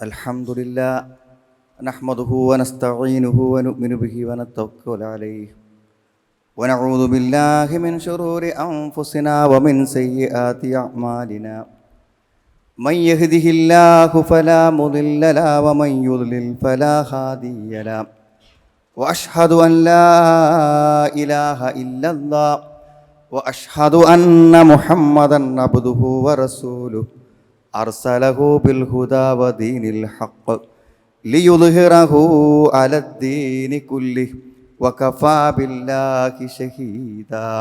الحمد لله نحمده ونستعينه ونؤمن به ونتوكل عليه ونعوذ بالله من شرور أنفسنا ومن سيئات أعمالنا من يهده الله فلا مضل له ومن يضلل فلا هادي له وأشهد أن لا إله إلا الله وأشهد أن محمدا عبده ورسوله أرسله بالهدى ودين الحق ليظهره على الدين كله وكفى بالله شهيدا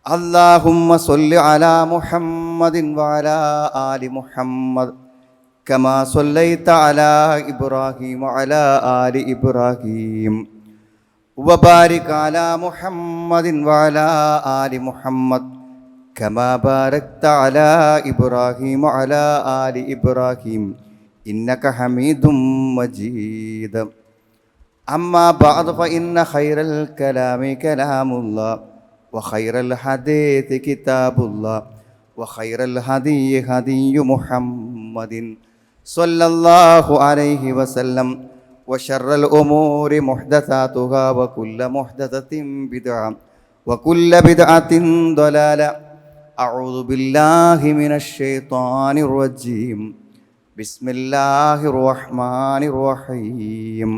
اللهم صل على محمد وعلى آل محمد كما صليت على إبراهيم وعلى آل إبراهيم وبارك على محمد وعلى آل محمد كما باركت على إبراهيم وعلى آل إبراهيم إنك حميد مجيد أما بعد فإن خير الكلام كلام الله وخير الحديث كتاب الله وخير الهدي هدي محمد صلى الله عليه وسلم وشر الأمور محدثاتها وكل محدثة بدعة وكل بدعة ضلالة أعوذ بالله من الشيطان الرجيم بسم الله الرحمن الرحيم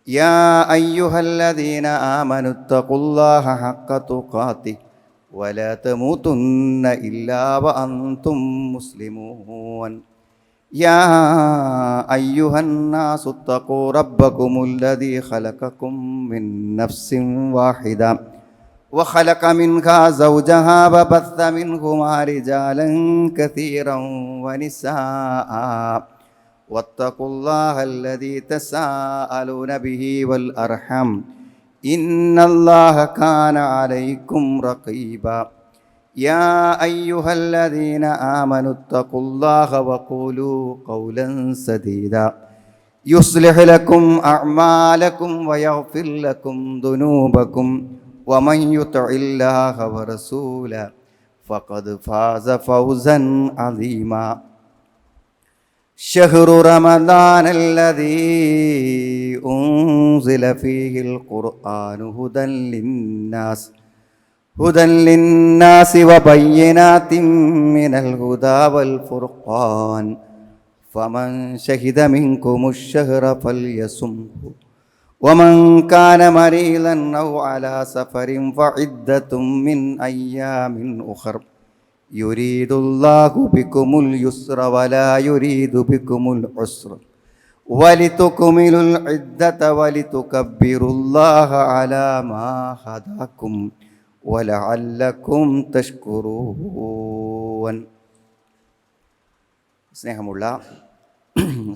يا أيها الذين آمنوا اتقوا الله حق تقاته ولا تموتن إلا وأنتم مسلمون يا أيها الناس اتقوا ربكم الذي خلقكم من نفس واحدة وخلق منها زوجها وبث منهما رجالا كثيرا ونساء واتقوا الله الذي تساءلون به والأرحم إن الله كان عليكم رقيبا يا أيها الذين آمنوا اتقوا الله وقولوا قولا سديدا يصلح لكم أعمالكم ويغفر لكم ذنوبكم ومن يطع الله ورسوله فقد فاز فوزا عظيما شهر رمضان الذي أنزل فيه القرآن هدى للناس وبينات من الهدى والفرقان فمن شهد منكم الشهر فليصمه ومن كان مريضا أو على سفر فعدة من أيام أخر يريد الله بكم اليسر ولا يريد بكم العسر ولتكملوا العدة ولتكبروا الله على ما هداكم ولعلكم تشكرون. സ്നേഹമുള്ള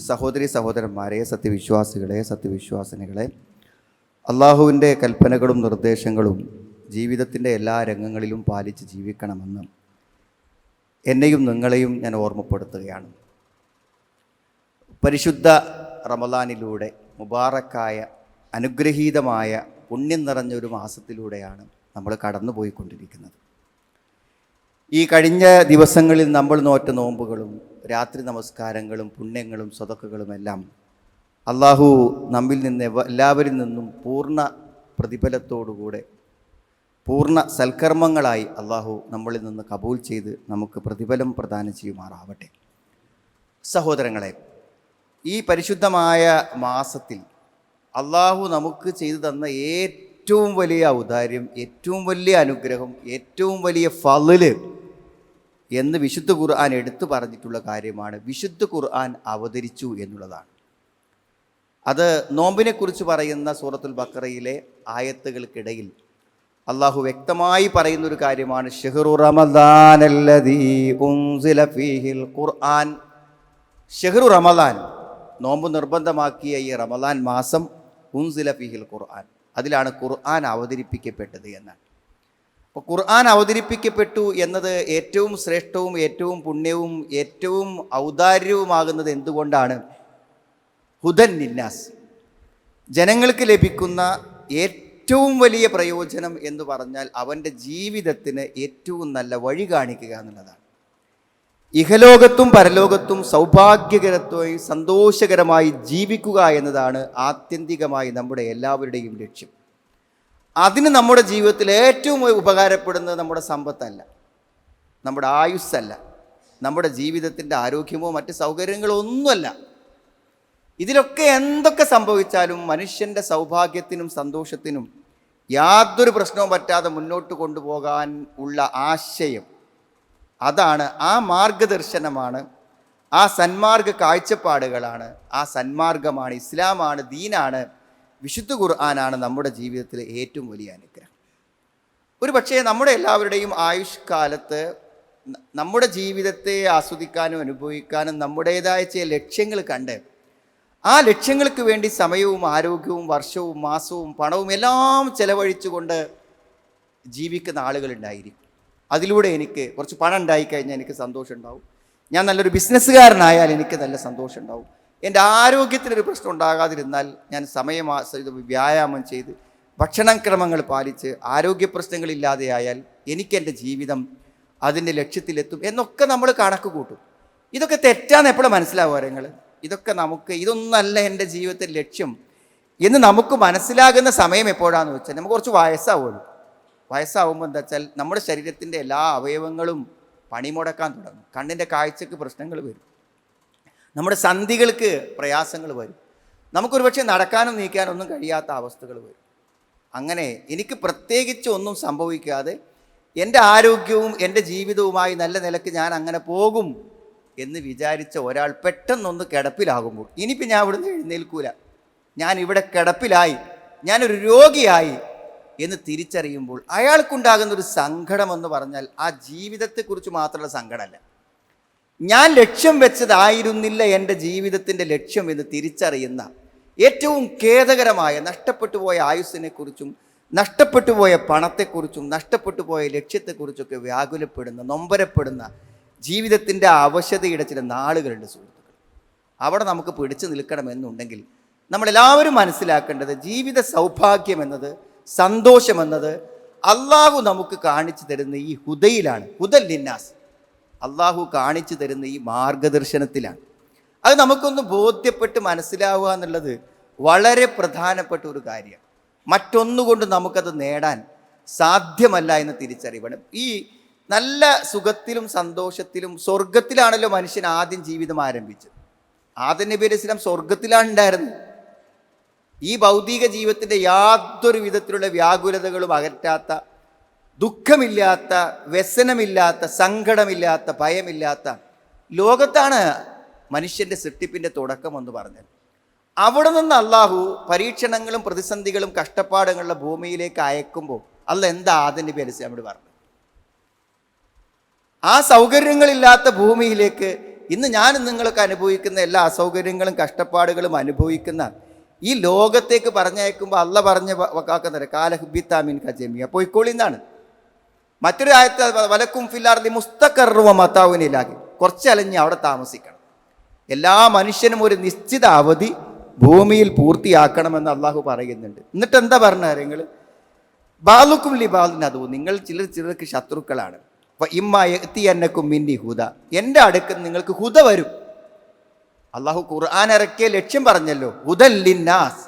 സഹോദരി സഹോദരന്മാരെ, സത്യവിശ്വാസിനികളെ, അള്ളാഹുവിൻ്റെ കൽപ്പനകളും നിർദ്ദേശങ്ങളും ജീവിതത്തിൻ്റെ എല്ലാ രംഗങ്ങളിലും പാലിച്ച് ജീവിക്കണമെന്ന് എന്നെയും നിങ്ങളെയും ഞാൻ ഓർമ്മപ്പെടുത്തുകയാണ്. പരിശുദ്ധ റമളാനിലൂടെ മുബാറക്കായ അനുഗ്രഹീതമായ പുണ്യം നിറഞ്ഞൊരു മാസത്തിലൂടെയാണ് നമ്മൾ കടന്നുപോയിക്കൊണ്ടിരിക്കുന്നത്. ഈ കഴിഞ്ഞ ദിവസങ്ങളിൽ നമ്മൾ നോറ്റ നോമ്പുകളും രാത്രി നമസ്കാരങ്ങളും പുണ്യങ്ങളും സ്വതക്കകളുമെല്ലാം അള്ളാഹു നമ്മിൽ നിന്ന് എല്ലാവരിൽ നിന്നും പൂർണ്ണ പ്രതിഫലത്തോടുകൂടെ പൂർണ്ണ സൽക്കർമ്മങ്ങളായി അള്ളാഹു നമ്മളിൽ നിന്ന് കബൂൽ ചെയ്ത് നമുക്ക് പ്രതിഫലം പ്രദാനം ചെയ്യുമാറാവട്ടെ. സഹോദരങ്ങളെ, ഈ പരിശുദ്ധമായ മാസത്തിൽ അള്ളാഹു നമുക്ക് ചെയ്തു തന്ന ഏറ്റവും വലിയ ഔദാര്യം, ഏറ്റവും വലിയ അനുഗ്രഹം, ഏറ്റവും വലിയ ഫള് എന്ന് വിശുദ്ധ ഖുർആൻ എടുത്തു പറഞ്ഞിട്ടുള്ള കാര്യമാണ് വിശുദ്ധ ഖുർആൻ അവതരിച്ചു എന്നുള്ളതാണ്. അത് നോമ്പിനെക്കുറിച്ച് പറയുന്ന സൂറത്തുൽ ബഖറയിലെ ആയത്തുകൾക്കിടയിൽ അള്ളാഹു വ്യക്തമായി പറയുന്നൊരു കാര്യമാണ് ഷഹ്റു റമളാനല്ലദീ ഉൻസില ഫീഹിൽ ഖുർആൻ. ഷഹ്റു റമളാൻ, നോമ്പ് നിർബന്ധമാക്കിയ ഈ റമളാൻ മാസം, ഉൻസില ഫീഹിൽ ഖുർആൻ, അതിലാണ് ഖുർആൻ അവതരിപ്പിക്കപ്പെട്ടത് എന്നാണ്. അപ്പോൾ ഖുർആൻ അവതരിപ്പിക്കപ്പെട്ടു എന്നത് ഏറ്റവും ശ്രേഷ്ഠവും ഏറ്റവും പുണ്യവും ഏറ്റവും ഔദാര്യവുമാകുന്നത് എന്തുകൊണ്ടാണ്? ഹുദൻ ലിന്നാസ്, ജനങ്ങൾക്ക് ലഭിക്കുന്ന ഏറ്റവും വലിയ പ്രയോജനം എന്ന് പറഞ്ഞാൽ അവൻ്റെ ജീവിതത്തിന് ഏറ്റവും നല്ല വഴി കാണിക്കുക എന്നുള്ളതാണ്. ഇഹലോകത്തും പരലോകത്തും സൗഭാഗ്യകരത്വമായി സന്തോഷകരമായി ജീവിക്കുക എന്നതാണ് ആത്യന്തികമായി നമ്മുടെ എല്ലാവരുടെയും ലക്ഷ്യം. അതിന് നമ്മുടെ ജീവിതത്തിൽ ഏറ്റവും ഉപകാരപ്പെടുന്നത് നമ്മുടെ സമ്പത്തല്ല, നമ്മുടെ ആയുസ്സല്ല, നമ്മുടെ ജീവിതത്തിൻ്റെ ആരോഗ്യമോ മറ്റ് സൗകര്യങ്ങളോ ഒന്നുമല്ല. ഇതിലൊക്കെ എന്തൊക്കെ സംഭവിച്ചാലും മനുഷ്യൻ്റെ സൗഭാഗ്യത്തിനും സന്തോഷത്തിനും യാതൊരു പ്രശ്നവും പറ്റാതെ മുന്നോട്ട് കൊണ്ടുപോകാൻ ഉള്ള ആശയം, അതാണ്, ആ മാർഗദർശനമാണ്, ആ സന്മാർഗ കാഴ്ചപ്പാടുകളാണ്, ആ സന്മാർഗമാണ്, ഇസ്ലാമാണ്, ദീനാണ്, വിശുദ്ധ ഖുർആനാണ് നമ്മുടെ ജീവിതത്തിലെ ഏറ്റവും വലിയ അനുഗ്രഹം. ഒരു പക്ഷേ നമ്മുടെ എല്ലാവരുടെയും ആയുഷ്കാലത്ത് നമ്മുടെ ജീവിതത്തെ ആസ്വദിക്കാനും അനുഭവിക്കാനും നമ്മുടേതായ ചില ലക്ഷ്യങ്ങൾ കണ്ട് ആ ലക്ഷ്യങ്ങൾക്ക് വേണ്ടി സമയവും ആരോഗ്യവും വർഷവും മാസവും പണവും എല്ലാം ചെലവഴിച്ചുകൊണ്ട് ജീവിക്കുന്ന ആളുകളുണ്ടായിരിക്കും. അതിലൂടെ എനിക്ക് കുറച്ച് പണം ഉണ്ടായിക്കഴിഞ്ഞാൽ എനിക്ക് സന്തോഷം ഉണ്ടാവും, ഞാൻ നല്ലൊരു ബിസിനസ്സുകാരനായാൽ എനിക്ക് നല്ല സന്തോഷം ഉണ്ടാവും, എൻ്റെ ആരോഗ്യത്തിനൊരു പ്രശ്നം ഉണ്ടാകാതിരുന്നാൽ ഞാൻ വ്യായാമം ചെയ്ത് ഭക്ഷണക്രമങ്ങൾ പാലിച്ച് ആരോഗ്യ പ്രശ്നങ്ങളില്ലാതെയായാൽ എനിക്കെൻ്റെ ജീവിതം അതിൻ്റെ ലക്ഷ്യത്തിലെത്തും എന്നൊക്കെ നമ്മൾ കണക്ക് കൂട്ടും. ഇതൊക്കെ തെറ്റാന്ന് എപ്പോഴും മനസ്സിലാവുക നിങ്ങൾ. ഇതൊന്നല്ല എൻ്റെ ജീവിതത്തിൻ്റെ ലക്ഷ്യം എന്ന് നമുക്ക് മനസ്സിലാകുന്ന സമയം എപ്പോഴാണെന്ന് വെച്ചാൽ നമുക്ക് കുറച്ച് വയസ്സാവുള്ളൂ. വയസ്സാവുമ്പോൾ എന്താ വെച്ചാൽ നമ്മുടെ ശരീരത്തിൻ്റെ എല്ലാ അവയവങ്ങളും പണിമുടക്കാൻ തുടങ്ങും. കണ്ണിൻ്റെ കാഴ്ചക്ക് പ്രശ്നങ്ങൾ വരും, നമ്മുടെ സന്ധികൾക്ക് പ്രയാസങ്ങൾ വരും, നമുക്കൊരു പക്ഷേ നടക്കാനും നീക്കാനും ഒന്നും കഴിയാത്ത അവസ്ഥകൾ വരും. അങ്ങനെ എനിക്ക് പ്രത്യേകിച്ച് ഒന്നും സംഭവിക്കാതെ എൻ്റെ ആരോഗ്യവും എൻ്റെ ജീവിതവുമായി നല്ല നിലയ്ക്ക് ഞാൻ അങ്ങനെ പോകും എന്ന് വിചാരിച്ച ഒരാൾ പെട്ടെന്നൊന്ന് കിടപ്പിലാകുമ്പോൾ, ഇനിയിപ്പോൾ ഞാൻ ഇവിടുന്ന് എഴുന്നേൽക്കൂല, ഞാൻ ഇവിടെ കിടപ്പിലായി, ഞാനൊരു രോഗിയായി എന്ന് തിരിച്ചറിയുമ്പോൾ അയാൾക്കുണ്ടാകുന്നൊരു സങ്കടമെന്ന് പറഞ്ഞാൽ ആ ജീവിതത്തെക്കുറിച്ച് മാത്രമുള്ള സങ്കടമല്ല, ഞാൻ ലക്ഷ്യം വെച്ചതായിരുന്നില്ല എൻ്റെ ജീവിതത്തിൻ്റെ ലക്ഷ്യം എന്ന് തിരിച്ചറിയുന്ന ഏറ്റവും ഖേദകരമായ നഷ്ടപ്പെട്ടു പോയ ആയുസ്സിനെക്കുറിച്ചും നഷ്ടപ്പെട്ടു പോയ പണത്തെക്കുറിച്ചും നഷ്ടപ്പെട്ടു പോയ ലക്ഷ്യത്തെക്കുറിച്ചൊക്കെ വ്യാകുലപ്പെടുന്ന നൊമ്പരപ്പെടുന്ന ജീവിതത്തിൻ്റെ അവശതയുടെ ചില നാളുകളുണ്ട് സുഹൃത്തുക്കൾ. അവിടെ നമുക്ക് പിടിച്ചു നിൽക്കണമെന്നുണ്ടെങ്കിൽ നമ്മളെല്ലാവരും മനസ്സിലാക്കേണ്ടത് ജീവിത സൗഭാഗ്യം എന്നത്, സന്തോഷമെന്നത് അള്ളാഹു നമുക്ക് കാണിച്ചു തരുന്ന ഈ ഹുദയിലാണ്, ഹുദൽ ലിന്നാസ്, അള്ളാഹു കാണിച്ചു തരുന്ന ഈ മാർഗദർശനത്തിലാണ്. അത് നമുക്കൊന്ന് ബോധ്യപ്പെട്ട് മനസ്സിലാവുക എന്നുള്ളത് വളരെ പ്രധാനപ്പെട്ട ഒരു കാര്യമാണ്. മറ്റൊന്നുകൊണ്ട് നമുക്കത് നേടാൻ സാധ്യമല്ല എന്ന് തിരിച്ചറിയണം. ഈ നല്ല സുഖത്തിലും സന്തോഷത്തിലും സ്വർഗത്തിലാണല്ലോ മനുഷ്യൻ ആദ്യം ജീവിതം ആരംഭിച്ചത്. ആദം നബി അലൈഹി സ്വലാം സ്വർഗത്തിലാണ് ഉണ്ടായിരുന്നത്. ഈ ഭൗതിക ജീവിതത്തിൻ്റെ യാതൊരു വിധത്തിലുള്ള വ്യാകുലതകളും അകറ്റാത്ത, ദുഃഖമില്ലാത്ത, വ്യസനമില്ലാത്ത, സങ്കടമില്ലാത്ത, ഭയമില്ലാത്ത ലോകത്താണ് മനുഷ്യൻ്റെ സൃഷ്ടിപ്പിൻ്റെ തുടക്കമെന്ന് പറഞ്ഞത്. അവിടെ നിന്ന് അള്ളാഹു പരീക്ഷണങ്ങളും പ്രതിസന്ധികളും കഷ്ടപ്പാടുകളുടെ ഭൂമിയിലേക്ക് അയക്കുമ്പോൾ എന്താ ആദം നബി അലൈഹി സ്വലാമോട് പറഞ്ഞത്? ആ സൗകര്യങ്ങളില്ലാത്ത ഭൂമിയിലേക്ക് ഇന്ന് ഞാനും നിങ്ങളൊക്കെ അനുഭവിക്കുന്ന എല്ലാ അസൗകര്യങ്ങളും കഷ്ടപ്പാടുകളും അനുഭവിക്കുന്ന ഈ ലോകത്തേക്ക് പറഞ്ഞയക്കുമ്പോൾ അള്ള പറഞ്ഞ വാക്കുന്നത് കാലഹുബിത്താമിൻ കജമിയ പോയിക്കോളിന്നാണ്. മറ്റൊരു ആയത്ത് വലക്കും ഫില്ലാർലി മുസ്തഖറുവ മതാവിനിലാകെ, കുറച്ച് അലഞ്ഞ് അവിടെ താമസിക്കണം. എല്ലാ മനുഷ്യനും ഒരു നിശ്ചിത അവധി ഭൂമിയിൽ പൂർത്തിയാക്കണമെന്ന് അള്ളാഹു പറയുന്നുണ്ട്. എന്നിട്ട് എന്താ പറഞ്ഞ കാര്യങ്ങൾ? ബാലുക്കും ലിബാലിനതു, നിങ്ങൾ ചിലർക്ക് ശത്രുക്കളാണ്. ഇമ്മക്കും മിന്നി ഹുദ, എൻ്റെ അടുക്കൽ നിങ്ങൾക്ക് ഹുദ വരും. അള്ളാഹു ഖുർആൻ ഇറക്കിയ ലക്ഷ്യം പറഞ്ഞല്ലോ, ഹുദൽ ലിന്നാസ്,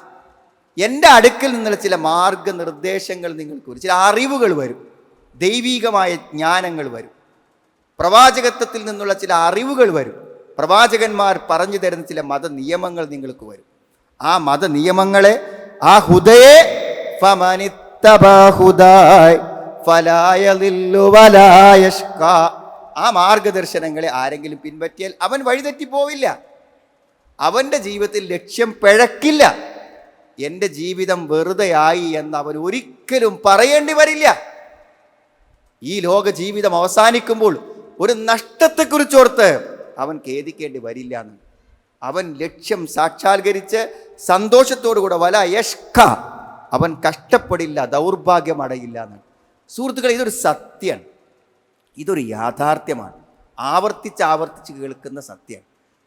എൻ്റെ അടുക്കൽ നിന്നുള്ള ചില മാർഗനിർദ്ദേശങ്ങൾ നിങ്ങൾക്ക് വരും, ചില അറിവുകൾ വരും, ദൈവീകമായ ജ്ഞാനങ്ങൾ വരും, പ്രവാചകത്വത്തിൽ നിന്നുള്ള ചില അറിവുകൾ വരും, പ്രവാചകന്മാർ പറഞ്ഞു തരുന്ന ചില മത നിയമങ്ങൾ നിങ്ങൾക്ക് വരും. ആ മത നിയമങ്ങളെ, ആ ഹുദയെ ആ മാർഗദർശനങ്ങളെ ആരെങ്കിലും പിൻപറ്റിയാൽ അവൻ വഴിതെറ്റിപ്പോവില്ല, അവൻ്റെ ജീവിതത്തിൽ ലക്ഷ്യം പിഴക്കില്ല, എൻ്റെ ജീവിതം വെറുതെയായി എന്ന് അവൻ ഒരിക്കലും പറയേണ്ടി വരില്ല. ഈ ലോക ജീവിതം അവസാനിക്കുമ്പോൾ ഒരു നഷ്ടത്തെക്കുറിച്ചോർത്ത് അവൻ ഖേദിക്കേണ്ടി വരില്ല എന്ന്. അവൻ ലക്ഷ്യം സാക്ഷാത്കരിച്ച് സന്തോഷത്തോടുകൂടെ വല യഷ്ക, അവൻ കഷ്ടപ്പെടില്ല, ദൗർഭാഗ്യമടയില്ല എന്നാണ്. സുഹൃത്തുക്കളെ, ഇതൊരു സത്യമാണ്, ഇതൊരു യാഥാർത്ഥ്യമാണ്, ആവർത്തിച്ച് കേൾക്കുന്ന സത്യമാണ്.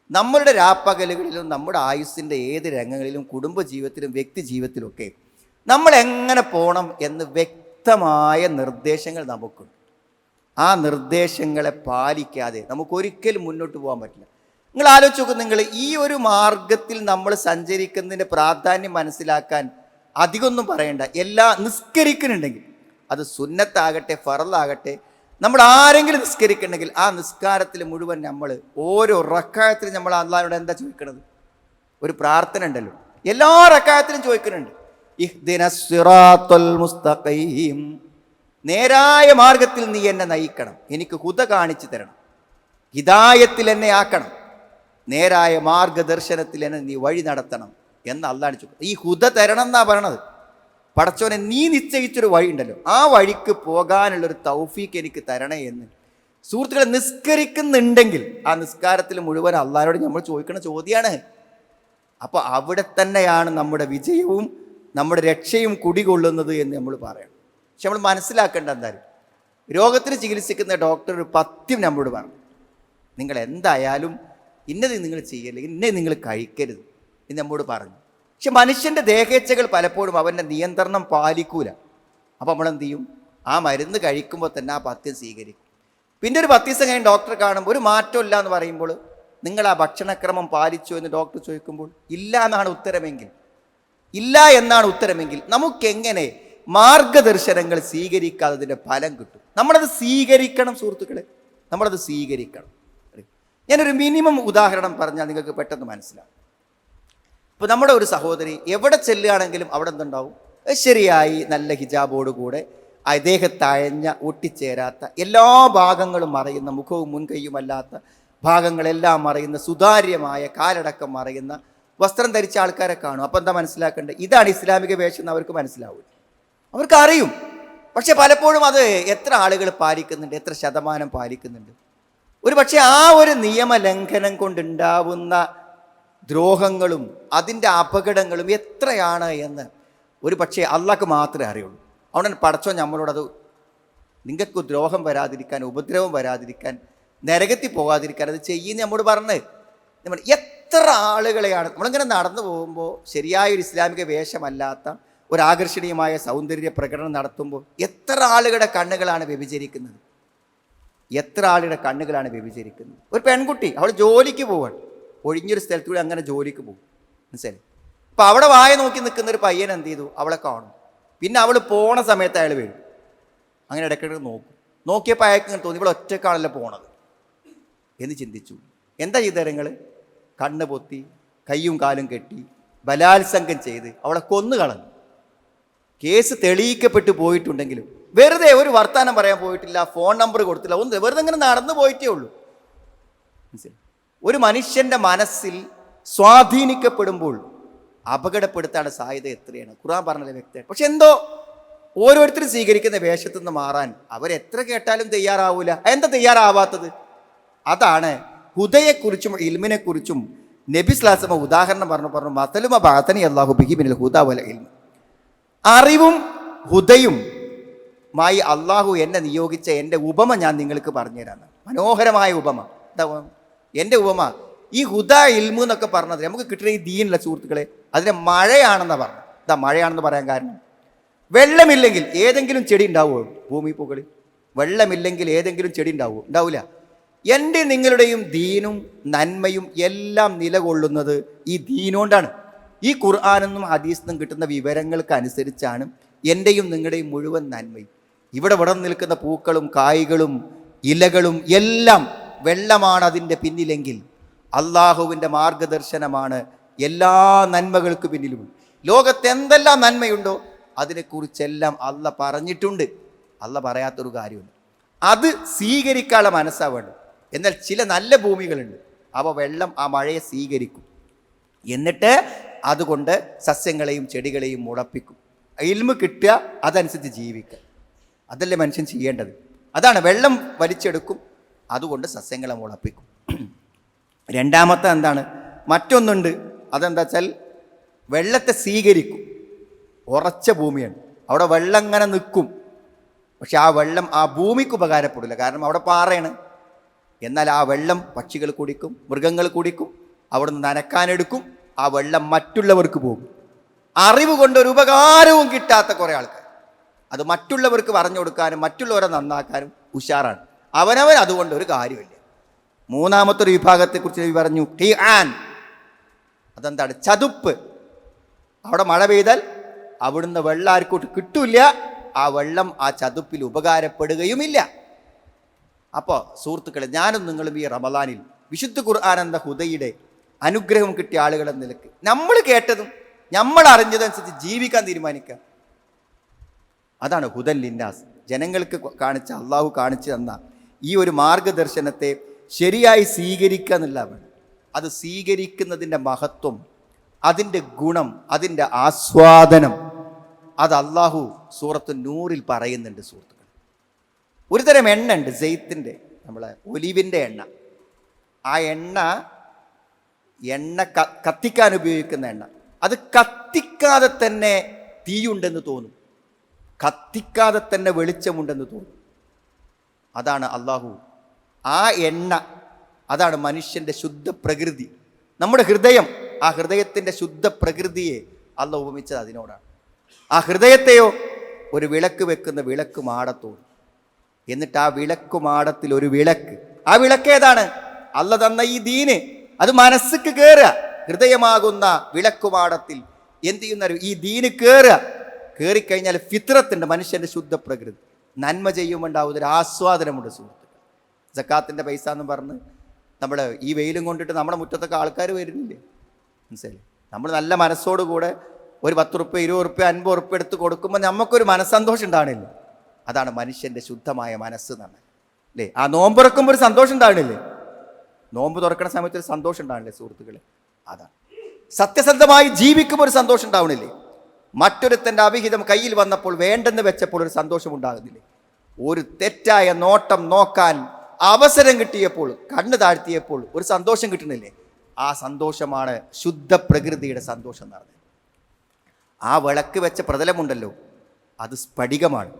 നമ്മളുടെ രാപ്പകലുകളിലും നമ്മുടെ ആയുസ്സിൻ്റെ ഏത് രംഗങ്ങളിലും കുടുംബജീവിതത്തിലും വ്യക്തി ജീവിതത്തിലുമൊക്കെ നമ്മൾ എങ്ങനെ പോകണം എന്ന് വ്യക്തമായ നിർദ്ദേശങ്ങൾ നമുക്കുണ്ട്. ആ നിർദ്ദേശങ്ങളെ പാലിക്കാതെ നമുക്കൊരിക്കലും മുന്നോട്ട് പോകാൻ പറ്റില്ല. നിങ്ങൾ ആലോചിച്ച് നോക്കും, നിങ്ങൾ ഈ ഒരു മാർഗത്തിൽ നമ്മൾ സഞ്ചരിക്കുന്നതിൻ്റെ പ്രാധാന്യം മനസ്സിലാക്കാൻ അധികമൊന്നും പറയണ്ട. നിസ്കരിക്കുന്നുണ്ടെങ്കിൽ അത് സുന്നത്താകട്ടെ ഫറലാകട്ടെ, നമ്മൾ ആരെങ്കിലും നിസ്കരിക്കുന്നുണ്ടെങ്കിൽ ആ നിസ്കാരത്തിൽ മുഴുവൻ നമ്മൾ ഓരോ റക്കായത്തിലും നമ്മൾ അല്ലാഹുവിനോട് എന്താ ചോദിക്കണത്? ഒരു പ്രാർത്ഥന ഉണ്ടല്ലോ, എല്ലാ റക്കായത്തിലും ചോദിക്കുന്നുണ്ട്, ഇഹ്ദിനസ് സിറാത്തുൽ മുസ്തഖീം, നേരായ മാർഗത്തിൽ നീ എന്നെ നയിക്കണം, എനിക്ക് ഹുദ കാണിച്ചു തരണം, ഹിദായത്തിൽ എന്നെ ആക്കണം, നേരായ മാർഗദർശനത്തിൽ എന്നെ നീ വഴി നടത്തണം എന്ന് അല്ലാഹു ചോദിക്കും. ഈ ഹുദ തരണം എന്നാ പറയണത്. പടച്ചോനെ, നീ നിശ്ചയിച്ചൊരു വഴി ഉണ്ടല്ലോ, ആ വഴിക്ക് പോകാനുള്ളൊരു തൗഫീക്ക് എനിക്ക് തരണേ എന്ന് സുഹൃത്തുക്കളെ, നിസ്കരിക്കുന്നുണ്ടെങ്കിൽ ആ നിസ്കാരത്തിൽ മുഴുവൻ അള്ളാഹുവോട് നമ്മൾ ചോദിക്കുന്ന ചോദ്യമാണ്. അപ്പോൾ അവിടെ തന്നെയാണ് നമ്മുടെ വിജയവും നമ്മുടെ രക്ഷയും കുടികൊള്ളുന്നത് എന്ന് നമ്മൾ പറയണം. പക്ഷെ നമ്മൾ മനസ്സിലാക്കേണ്ട എന്തായാലും, രോഗത്തിന് ചികിത്സിക്കുന്ന ഡോക്ടർ ഒരു പഥ്യം നമ്മളോട് പറഞ്ഞു, നിങ്ങൾ എന്തായാലും ഇന്നത് നിങ്ങൾ ചെയ്യരുത്, ഇന്നത് നിങ്ങൾ കഴിക്കരുത് എന്ന് നമ്മോട് പറഞ്ഞു. പക്ഷെ മനുഷ്യൻ്റെ ദേഹേച്ഛകൾ പലപ്പോഴും അവൻ്റെ നിയന്ത്രണം പാലിക്കൂല. അപ്പോൾ നമ്മളെന്ത് ചെയ്യും? ആ മരുന്ന് കഴിക്കുമ്പോൾ തന്നെ ആ പഥ്യം സ്വീകരിക്കും. പിന്നെ ഒരു 10 ദിവസം കഴിഞ്ഞ് ഡോക്ടറെ കാണുമ്പോൾ ഒരു മാറ്റമില്ല എന്ന് പറയുമ്പോൾ, നിങ്ങൾ ആ ഭക്ഷണക്രമം പാലിച്ചോ എന്ന് ഡോക്ടർ ചോദിക്കുമ്പോൾ ഇല്ല എന്നാണ് ഉത്തരമെങ്കിൽ നമുക്കെങ്ങനെ മാർഗദർശനങ്ങൾ സ്വീകരിക്കാത്തതിൻ്റെ ഫലം കിട്ടും? നമ്മളത് സ്വീകരിക്കണം സുഹൃത്തുക്കളെ, നമ്മളത് സ്വീകരിക്കണം. ഞാനൊരു മിനിമം ഉദാഹരണം പറഞ്ഞാൽ നിങ്ങൾക്ക് പെട്ടെന്ന് മനസ്സിലാവും. ഇപ്പോൾ നമ്മുടെ ഒരു സഹോദരി എവിടെ ചെല്ലുകയാണെങ്കിലും അവിടെ എന്തുണ്ടാവും? ശരിയായി നല്ല ഹിജാബോടുകൂടെ ദേഹത്തഴഞ്ഞ ഒട്ടിച്ചേരാത്ത എല്ലാ ഭാഗങ്ങളും മറയുന്ന, മുഖവും മുൻകൈയുമല്ലാത്ത ഭാഗങ്ങളെല്ലാം മറയുന്ന, സുതാര്യമായ കാലടക്കം മറയുന്ന വസ്ത്രം ധരിച്ച ആൾക്കാരെ കാണും. അപ്പോൾ എന്താ മനസ്സിലാക്കേണ്ടത്? ഇതാണ് ഇസ്ലാമിക വേഷം എന്ന് അവർക്ക് മനസ്സിലാവും, അവർക്ക് അറിയും. പക്ഷെ പലപ്പോഴും അത് എത്ര ആളുകൾ പാലിക്കുന്നുണ്ട്, എത്ര ശതമാനം പാലിക്കുന്നുണ്ട്? ഒരു പക്ഷേ ആ ഒരു നിയമലംഘനം കൊണ്ടുണ്ടാവുന്ന ദ്രോഹങ്ങളും അതിൻ്റെ അപകടങ്ങളും എത്രയാണ് എന്ന് ഒരു പക്ഷേ അള്ളാഹ്ക്ക് മാത്രമേ അറിയുള്ളൂ. അതുകൊണ്ട് പടച്ചോ നമ്മളോടത്, നിങ്ങൾക്ക് ദ്രോഹം വരാതിരിക്കാൻ, ഉപദ്രവം വരാതിരിക്കാൻ, നരകത്തിൽ പോകാതിരിക്കാൻ അത് ചെയ്യുന്ന നമ്മോട് പറഞ്ഞ്. നമ്മൾ എത്ര ആളുകളെയാണ് നമ്മളിങ്ങനെ നടന്നു പോകുമ്പോൾ ശരിയായൊരു ഇസ്ലാമിക വേഷമല്ലാത്ത ഒരു ആകർഷണീയമായ സൗന്ദര്യ പ്രകടനം നടത്തുമ്പോൾ എത്ര ആളുകളുടെ കണ്ണുകളാണ് വ്യഭിചരിക്കുന്നത്, എത്ര ആളുകളുടെ കണ്ണുകളാണ് വ്യഭിചരിക്കുന്നത്. ഒരു പെൺകുട്ടി അവൾ ജോലിക്ക് പോവാണ്, ഒഴിഞ്ഞൊരു സ്ഥലത്തൂടെ അങ്ങനെ ജോലിക്ക് പോകും, മനസ്സിലായി? അപ്പോൾ അവിടെ വായ നോക്കി നിൽക്കുന്ന ഒരു പയ്യൻ എന്ത് ചെയ്തു? അവളെ കാണും. പിന്നെ അവൾ പോണ സമയത്ത് അയാൾ വരും, അങ്ങനെ ഇടയ്ക്കിടയ്ക്ക് നോക്കിയപ്പോൾ അയാൾക്ക് ഇങ്ങനെ തോന്നി, ഇവിടെ ഒറ്റക്കാണല്ലോ പോണത് എന്ന് ചിന്തിച്ചു. എന്താ ചെയ്തത്? നിങ്ങൾ കണ്ണ് പൊത്തി കയ്യും കാലും കെട്ടി ബലാത്സംഗം ചെയ്ത് അവളെ കൊന്നു കളഞ്ഞു. കേസ് തെളിയിക്കപ്പെട്ടു പോയിട്ടുണ്ടെങ്കിലും വെറുതെ ഒരു വർത്താനം പറയാൻ പോയിട്ടില്ല, ഫോൺ നമ്പർ കൊടുത്തില്ല, ഒന്ന് വെറുതെ ഇങ്ങനെ നടന്നു പോയിട്ടേ ഉള്ളൂ. മനസ്സിലായി? ഒരു മനുഷ്യൻ്റെ മനസ്സിൽ സ്വാധീനിക്കപ്പെടുമ്പോൾ അപകടപ്പെടുത്താനുള്ള സാധ്യത എത്രയാണ്? ഖുർആൻ പറഞ്ഞത് വ്യക്തമാണ്. പക്ഷെ എന്തോ ഓരോരുത്തരും സ്വീകരിക്കുന്ന വേഷത്തു നിന്ന് മാറാൻ അവരെത്ര കേട്ടാലും തയ്യാറാവൂല. എന്താ തയ്യാറാവാത്തത്? അതാണ് ഹുദയെക്കുറിച്ചും ഇൽമിനെക്കുറിച്ചും നബി സ്വല്ലല്ലാഹു അലൈഹി വസല്ലം ഉദാഹരണം പറഞ്ഞു മതലുമ ബഅതനി അല്ലാഹു ബിഹി മിനൽ ഹുദ വൽ ഇൽം. അറിവും ഹുദയും മായി അള്ളാഹു എന്നെ നിയോഗിച്ച എൻ്റെ ഉപമ ഞാൻ നിങ്ങൾക്ക് പറഞ്ഞുതരാന്ന്. മനോഹരമായ ഉപമ. എന്താ എൻ്റെ ഉപമ? ഈ ഹുദ ഇൽമു എന്നൊക്കെ പറഞ്ഞത് നമുക്ക് കിട്ടുന്ന ഈ ദീനുള്ള സുഹൃത്തുക്കളെ, അതിനെ മഴയാണെന്നാണ് പറഞ്ഞത്. എന്താ മഴയാണെന്ന് പറയാൻ കാരണം? വെള്ളമില്ലെങ്കിൽ ഏതെങ്കിലും ചെടി ഉണ്ടാവുമോ ഭൂമി മുകളിൽ? വെള്ളമില്ലെങ്കിൽ ഏതെങ്കിലും ചെടി ഉണ്ടാവില്ല. എൻ്റെ നിങ്ങളുടെയും ദീനും നന്മയും എല്ലാം നിലകൊള്ളുന്നത് ഈ ദീനുകൊണ്ടാണ്. ഈ ഖുർആനെന്നും ഹദീസിനും കിട്ടുന്ന വിവരങ്ങൾക്ക് അനുസരിച്ചാണ് എൻ്റെയും നിങ്ങളുടെയും മുഴുവൻ നന്മയും. ഇവിടെ നിൽക്കുന്ന പൂക്കളും കായ്കളും ഇലകളും എല്ലാം വെള്ളമാണ് അതിൻ്റെ പിന്നിലെങ്കിൽ അള്ളാഹുവിൻ്റെ മാർഗദർശനമാണ് എല്ലാ നന്മകൾക്ക് പിന്നിലും. ലോകത്ത് എന്തെല്ലാം നന്മയുണ്ടോ അതിനെക്കുറിച്ചെല്ലാം അള്ള പറഞ്ഞിട്ടുണ്ട്. അള്ള പറയാത്തൊരു കാര്യമുണ്ട്, അത് സ്വീകരിക്കാനുള്ള മനസ്സാ വേണ്ടത്. എന്നാൽ ചില നല്ല ഭൂമികളുണ്ട്, അവ വെള്ളം ആ മഴയെ സ്വീകരിക്കും, എന്നിട്ട് അതുകൊണ്ട് സസ്യങ്ങളെയും ചെടികളെയും മുളപ്പിക്കും. ഇൽമ് കിട്ടുക, അതനുസരിച്ച് ജീവിക്കുക. അതല്ലേ മനുഷ്യൻ ചെയ്യേണ്ടത്. അതാണ്, വെള്ളം വലിച്ചെടുക്കും, അതുകൊണ്ട് സസ്യങ്ങളെ മുളപ്പിക്കും. രണ്ടാമത്തെ എന്താണ്? മറ്റൊന്നുണ്ട്, അതെന്താ വെച്ചാൽ വെള്ളത്തെ സ്വീകരിക്കും. ഉറച്ച ഭൂമിയാണ്, അവിടെ വെള്ളം ഇങ്ങനെ നിൽക്കും. പക്ഷെ ആ വെള്ളം ആ ഭൂമിക്ക് ഉപകാരപ്പെടില്ല, കാരണം അവിടെ പാറയാണ്. എന്നാൽ ആ വെള്ളം പക്ഷികൾ കുടിക്കും, മൃഗങ്ങൾ കുടിക്കും, അവിടെ നിന്ന് നനക്കാനെടുക്കും. ആ വെള്ളം മറ്റുള്ളവർക്ക് പോകും. അറിവ് കൊണ്ടൊരു ഉപകാരവും കിട്ടാത്ത കുറേ ആൾക്കാർ, അത് മറ്റുള്ളവർക്ക് പറഞ്ഞു കൊടുക്കാനും മറ്റുള്ളവരെ നന്നാക്കാനും ഉഷാറാണ്. അവനവൻ അതുകൊണ്ട് ഒരു കാര്യമില്ല. മൂന്നാമത്തെ ഒരു വിഭാഗത്തെക്കുറിച്ച് നബി പറഞ്ഞു ഖിആൻ. അതെന്താണ്? ചതുപ്പ്. അവിടെ മഴ പെയ്താൽ അവിടുന്ന് വെള്ളം ആർക്കോട്ട് കിട്ടൂല. ആ വെള്ളം ആ ചതുപ്പിൽ ഉപകാരപ്പെടുകയുമില്ല. അപ്പോൾ സുഹൃത്തുക്കളെ, ഞാനും നിങ്ങളും ഈ റമദാനിൽ വിശുദ്ധ ഖുർആൻ എന്ന ഹുദയുടെ അനുഗ്രഹം കിട്ടിയ ആളുകളെന്ന നിലക്ക് നമ്മൾ കേട്ടതും നമ്മൾ അറിഞ്ഞതനുസരിച്ച് ജീവിക്കാൻ തീരുമാനിക്കുക. അതാണ് ഹുദൻ ലിന്നാസ്. ജനങ്ങൾക്ക് അള്ളാഹു കാണിച്ചു തന്ന ഈ ഒരു മാർഗദർശനത്തെ ശരിയായി സ്വീകരിക്കുക എന്നുള്ളതാണ്. അത് സ്വീകരിക്കുന്നതിൻ്റെ മഹത്വം, അതിൻ്റെ ഗുണം, അതിൻ്റെ ആസ്വാദനം അത് അള്ളാഹു സൂറത്ത് നൂറിൽ പറയുന്നുണ്ട്. സുഹൃത്തുക്കൾ, ഒരു തരം എണ്ണ ഉണ്ട്, സെയ്ത്തിൻ്റെ, നമ്മളെ ഒലിവിൻ്റെ എണ്ണ. ആ എണ്ണ കത്തിക്കാൻ ഉപയോഗിക്കുന്ന എണ്ണ. അത് കത്തിക്കാതെ തന്നെ തീയുണ്ടെന്ന് തോന്നും, കത്തിക്കാതെ തന്നെ വെളിച്ചമുണ്ടെന്ന് തോന്നും. അതാണ് അള്ളാഹു. ആ എണ്ണ, അതാണ് മനുഷ്യൻ്റെ ശുദ്ധ പ്രകൃതി. നമ്മുടെ ഹൃദയം, ആ ഹൃദയത്തിൻ്റെ ശുദ്ധ പ്രകൃതിയെ അള്ളാഹു ഉപമിച്ചത് അതിനോടാണ്. ആ ഹൃദയത്തെയോ ഒരു വിളക്ക് വെക്കുന്ന വിളക്ക് മാടത്തോട്. എന്നിട്ട് ആ വിളക്ക് മാടത്തിൽ ഒരു വിളക്ക്, ആ വിളക്ക് ഏതാണ്? അള്ളാഹ് തന്ന ഈ ദീന്. അത് മനസ്സിക്ക് കയറുക. ഹൃദയമാകുന്ന വിളക്കുമാടത്തിൽ എന്ത് ചെയ്യുന്ന ഈ ദീന് കയറുക. കയറിക്കഴിഞ്ഞാൽ ഫിത്രത്തുണ്ട്, മനുഷ്യൻ്റെ ശുദ്ധ പ്രകൃതി. നന്മ ചെയ്യുമ്പോണ്ടാവുന്ന ഒരു ആസ്വാദനമുണ്ട് സുഹൃത്തുക്കൾ. സക്കാത്തിൻ്റെ പൈസ എന്ന് പറഞ്ഞ് നമ്മൾ ഈ വെയിലും കൊണ്ടിട്ട് നമ്മുടെ മുറ്റത്തൊക്കെ ആൾക്കാർ വരുന്നില്ലേ? മനസ്സിലായി? നമ്മൾ നല്ല മനസ്സോടുകൂടെ ഒരു 10 റുപ്യ 20 റുപ്യ 50 റുപ്യ എടുത്ത് കൊടുക്കുമ്പോൾ നമുക്കൊരു മനസ്സന്തോഷം ഉണ്ടാകണില്ലേ? അതാണ് മനുഷ്യൻ്റെ ശുദ്ധമായ മനസ്സ് എന്ന് പറഞ്ഞാൽ അല്ലേ? ആ നോമ്പ് തുറക്കുമ്പോൾ ഒരു സന്തോഷം ഉണ്ടാകണില്ലേ? നോമ്പ് തുറക്കുന്ന സമയത്ത് ഒരു സന്തോഷം ഉണ്ടാകണില്ലേ സുഹൃത്തുക്കളെ? അതാണ് സത്യസന്ധമായി ജീവിക്കുമ്പോൾ ഒരു സന്തോഷം ഉണ്ടാവണില്ലേ? മറ്റൊരുത്തൻ്റെ അവിഹിതം കയ്യിൽ വന്നപ്പോൾ വേണ്ടെന്ന് വെച്ചപ്പോൾ ഒരു സന്തോഷം ഉണ്ടാകുന്നില്ലേ? ഒരു തെറ്റായ നോട്ടം നോക്കാൻ അവസരം കിട്ടിയപ്പോൾ, കണ്ണ് താഴ്ത്തിയപ്പോൾ ഒരു സന്തോഷം കിട്ടുന്നില്ലേ? ആ സന്തോഷമാണ് ശുദ്ധ പ്രകൃതിയുടെ സന്തോഷം എന്ന് പറഞ്ഞത്. ആ വിളക്ക് വെച്ച പ്രതലമുണ്ടല്ലോ, അത് സ്ഫടികമാണ്.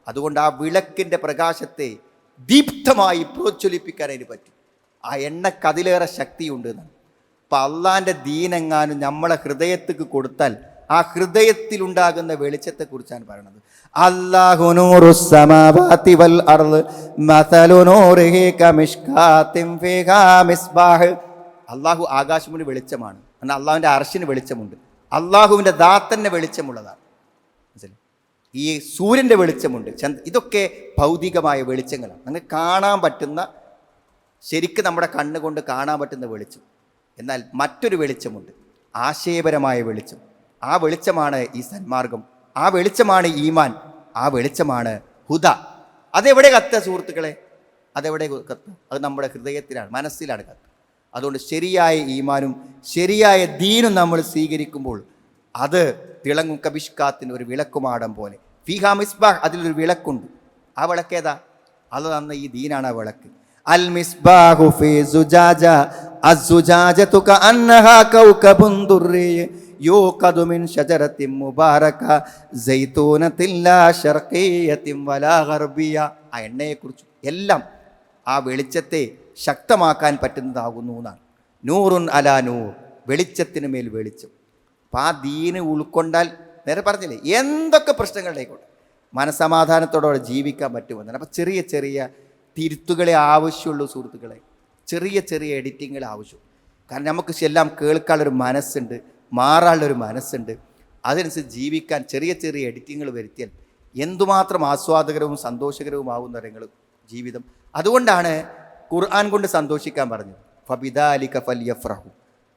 അതുകൊണ്ട് ആ വിളക്കിൻ്റെ പ്രകാശത്തെ ദീപ്തമായി പ്രോജ്വലിപ്പിക്കാൻ അതിന് പറ്റും. ആ എണ്ണക്ക് അതിലേറെ ശക്തിയുണ്ട് എന്നാണ്. അപ്പം അള്ളാൻ്റെ ദീനെങ്ങാനും നമ്മളെ ഹൃദയത്തേക്ക് കൊടുത്താൽ ആ ഹൃദയത്തിലുണ്ടാകുന്ന വെളിച്ചത്തെക്കുറിച്ചാണ് പറയുന്നത്. അല്ലാഹു നൂറുസ് സമാവാതി വൽ അർള് മസലു നൂരിഹി കമിഷ്കാത്തിൻ ഫീഹാ മിസ്ബാഹ്. അള്ളാഹു ആകാശത്തിന് വെളിച്ചമാണ്. എന്നാൽ അള്ളാഹുവിൻ്റെ അർശിന് വെളിച്ചമുണ്ട്. അള്ളാഹുവിൻ്റെ ദാത്തന്നെ വെളിച്ചമുള്ളതാണ്. മനസ്സിലായി? ഈ സൂര്യൻ്റെ വെളിച്ചമുണ്ട്, ഇതൊക്കെ ഭൗതികമായ വെളിച്ചങ്ങളാണ്. നമുക്ക് കാണാൻ പറ്റുന്ന, ശരിക്കും നമ്മുടെ കണ്ണുകൊണ്ട് കാണാൻ പറ്റുന്ന വെളിച്ചം. എന്നാൽ മറ്റൊരു വെളിച്ചമുണ്ട്, ആശയപരമായ വെളിച്ചം. ആ വെളിച്ചമാണ് ഈ സന്മാർഗം, ആ വെളിച്ചമാണ് ഈമാൻ, ആ വെളിച്ചമാണ് ഹുദ. അതെവിടെ കത്തുക സുഹൃത്തുക്കളെ? അതെവിടെ കത്തുക? അത് നമ്മുടെ ഹൃദയത്തിലാണ്, മനസ്സിലാണ് കത്തുക. അതുകൊണ്ട് ശരിയായ ഈമാനും ശരിയായ ദീനും നമ്മൾ സ്വീകരിക്കുമ്പോൾ അത് തിളങ്ങും കബിഷ്കാത്തിന് ഒരു വിളക്കുമാടം പോലെ. ഫീഹാ മിസ്ബാഹ്, അതിലൊരു വിളക്കുണ്ട്. ആ വിളക്കേതാ? അത് തന്ന ഈ ദീനാണ് ആ വിളക്ക്. അൽ മിസ്ബാഹു ഫീ സുജാജ അസ്സുജാജതു കഅന്നഹാ കൗകബുൻ ദുർരി യൂഖദു മിൻ ഷജറത്തിൻ മുബാറക സൈതൂനത്തിൻ ലാ ശർഖിയ്യത്തിൻ വലാ ഗർബിയ. ആ എണ്ണയെക്കുറിച്ച് എല്ലാം ആ വെളിച്ചത്തെ ശക്തമാക്കാൻ പറ്റുന്നതാകുന്നു എന്നാണ്. നൂറുൻ അലാ നൂർ, വെളിച്ചത്തിന് മേൽ വെളിച്ചം. അപ്പം ആ ദീന് ഉൾക്കൊണ്ടാൽ, നേരെ പറഞ്ഞില്ലേ, എന്തൊക്കെ പ്രശ്നങ്ങളിലേക്കോട്ടെ മനസമാധാനത്തോടെ ജീവിക്കാൻ പറ്റുമെന്നാണ്. അപ്പം ചെറിയ ചെറിയ തിരുത്തുകളെ ആവശ്യമുള്ളൂ സുഹൃത്തുക്കളെ, ചെറിയ ചെറിയ എഡിറ്റിങ്ങൾ ആവശ്യം. കാരണം നമുക്ക് എല്ലാം കേൾക്കാനുള്ളൊരു മനസ്സുണ്ട്, മാറാനുള്ളൊരു മനസ്സുണ്ട്. അതനുസരിച്ച് ജീവിക്കാൻ ചെറിയ ചെറിയ എഡിറ്റിങ്ങൾ വരുത്തിയാൽ എന്തുമാത്രം ആസ്വാദകരവും സന്തോഷകരവുമാകുന്ന കാര്യങ്ങൾ ജീവിതം. അതുകൊണ്ടാണ് ഖുർആൻ കൊണ്ട് സന്തോഷിക്കാൻ പറഞ്ഞത്. ഫബിദാലിക ഫൽയഫ്റഹു,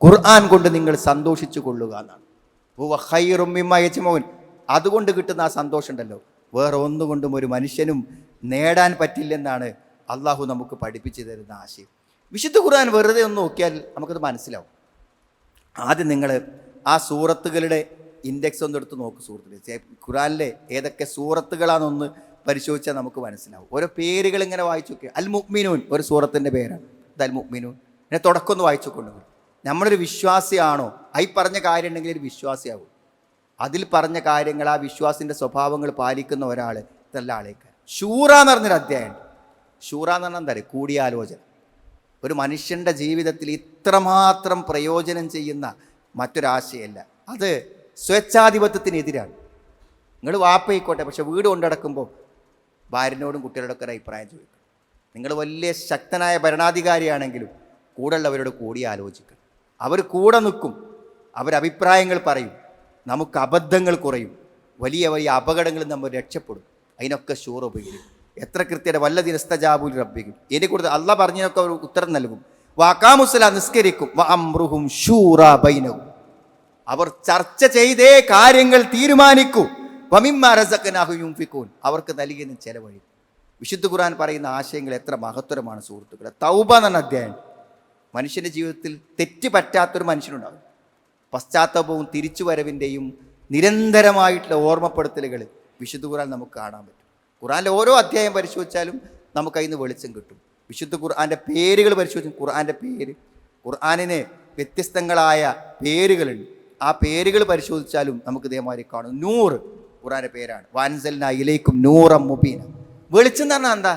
ഖുർആൻ കൊണ്ട് നിങ്ങൾ സന്തോഷിച്ചു കൊള്ളുക എന്നാണ്. ഹുവ ഖൈറും മിമ്മാ യജ്മഊൻ, അതുകൊണ്ട് കിട്ടുന്ന ആ സന്തോഷം ഉണ്ടല്ലോ, വേറെ ഒന്നുകൊണ്ടും ഒരു മനുഷ്യനും നേടാൻ പറ്റില്ലെന്നാണ് അള്ളാഹു നമുക്ക് പഠിപ്പിച്ചു തരുന്ന ആശയം. വിശുദ്ധ ഖുർആൻ വെറുതെ ഒന്ന് നോക്കിയാൽ നമുക്കത് മനസ്സിലാവും. ആദ്യം നിങ്ങൾ ആ സൂറത്തുകളുടെ ഇൻഡെക്സ് ഒന്ന് എടുത്ത് നോക്ക് സുഹൃത്തുക്കളെ. ഖുർആനിലെ ഏതൊക്കെ സൂറത്തുകളാണെന്നൊന്ന് പരിശോധിച്ചാൽ നമുക്ക് മനസ്സിലാവും. ഓരോ പേരുകൾ ഇങ്ങനെ വായിച്ചു നോക്കുക. അൽ മുഅ്മിനൂൻ ഒരു സൂറത്തിൻ്റെ പേരാണ്. ഇത് അൽ മുഅ്മിനൂൻ. പിന്നെ തുടക്കം ഒന്ന് വായിച്ചു കൊണ്ടുപോകും. നമ്മളൊരു വിശ്വാസിയാണോ? ഈ പറഞ്ഞ കാര്യം ഉണ്ടെങ്കിൽ ഒരു വിശ്വാസിയാവും. അതിൽ പറഞ്ഞ കാര്യങ്ങൾ, ആ വിശ്വാസിൻ്റെ സ്വഭാവങ്ങൾ പാലിക്കുന്ന ഒരാൾ നല്ല ആളേക്ക്. ഷൂറ എന്ന് പറഞ്ഞൊരു അധ്യായമുണ്ട്. ഷൂറ എന്ന് പറഞ്ഞാൽ എന്താ പറയുക? കൂടിയാലോചന. ഒരു മനുഷ്യൻ്റെ ജീവിതത്തിൽ ഇത്രമാത്രം പ്രയോജനം ചെയ്യുന്ന മറ്റൊരാശയമല്ല. അത് സ്വേച്ഛാധിപത്യത്തിനെതിരാണ്. നിങ്ങൾ വാപ്പയിക്കോട്ടെ, പക്ഷെ വീട് കൊണ്ടടക്കുമ്പോൾ ഭാര്യനോടും കുട്ടികളോടൊക്കെ ഒരു അഭിപ്രായം ചോദിക്കണം. നിങ്ങൾ വലിയ ശക്തനായ ഭരണാധികാരിയാണെങ്കിലും കൂടെയുള്ളവരോട് കൂടി ആലോചിക്കണം. അവർ കൂടെ നിൽക്കും, അവരഭിപ്രായങ്ങൾ പറയും, നമുക്ക് അബദ്ധങ്ങൾ കുറയും, വലിയ വലിയ അപകടങ്ങളിൽ നമ്മൾ രക്ഷപ്പെടും. അതിനൊക്കെ ഷൂർ ഉപയോഗിക്കും. എത്ര കൃത്യത വല്ലതിനസ്തജാബുൽ റബ്ബിക്കും, ഇതിനെ കൂടുതൽ അള്ളാഹ് പറഞ്ഞതിനൊക്കെ അവർ ഉത്തരം നൽകും. വഅഖാമുസ്സല നിസ്കരിക്കും, വഅംറുഹും ശൂറാ ബൈനഹും, അവർ ചർച്ച ചെയ്തേ കാര്യങ്ങൾ തീരുമാനിക്കൂ. വമിമ്മാ റസഖ്നാഹും യുൻഫിഖൂൻ, അവർക്ക് നൽകിയതിന് ചെലവഴിക്കും. വിശുദ്ധ ഖുർആൻ പറയുന്ന ആശയങ്ങൾ എത്ര മഹത്തരമാണ് സുഹൃത്തുക്കളെ. തൗബ എന്ന അധ്യായം, മനുഷ്യൻ്റെ ജീവിതത്തിൽ തെറ്റ് പറ്റാത്തൊരു മനുഷ്യനുണ്ടാകും. പശ്ചാത്താപവും തിരിച്ചുവരവിൻ്റെയും നിരന്തരമായിട്ടുള്ള ഓർമ്മപ്പെടുത്തലുകൾ വിശുദ്ധ ഖുർആൻ നമുക്ക് കാണാൻ പറ്റും. ഖുർആനിലെ ഓരോ അധ്യായം പരിശോധിച്ചാലും നമുക്കതിൽ നിന്ന് വെളിച്ചം കിട്ടും. വിശുദ്ധ ഖുർആൻ്റെ പേരുകൾ പരിശോധിച്ചാൽ ഖുർആൻ്റെ പേര്, ഖുർആനിന് വ്യത്യസ്തങ്ങളായ പേരുകളുണ്ട്. ആ പേരുകൾ പരിശോധിച്ചാലും നമുക്ക് ഇതേമാതിരി കാണും. നൂറ് ഖുർആൻ്റെ പേരാണ്. വഅൻസൽനാ ഇലൈക്കും നൂറൻ മുബീന. വെളിച്ചം എന്ന് പറഞ്ഞാൽ എന്താ?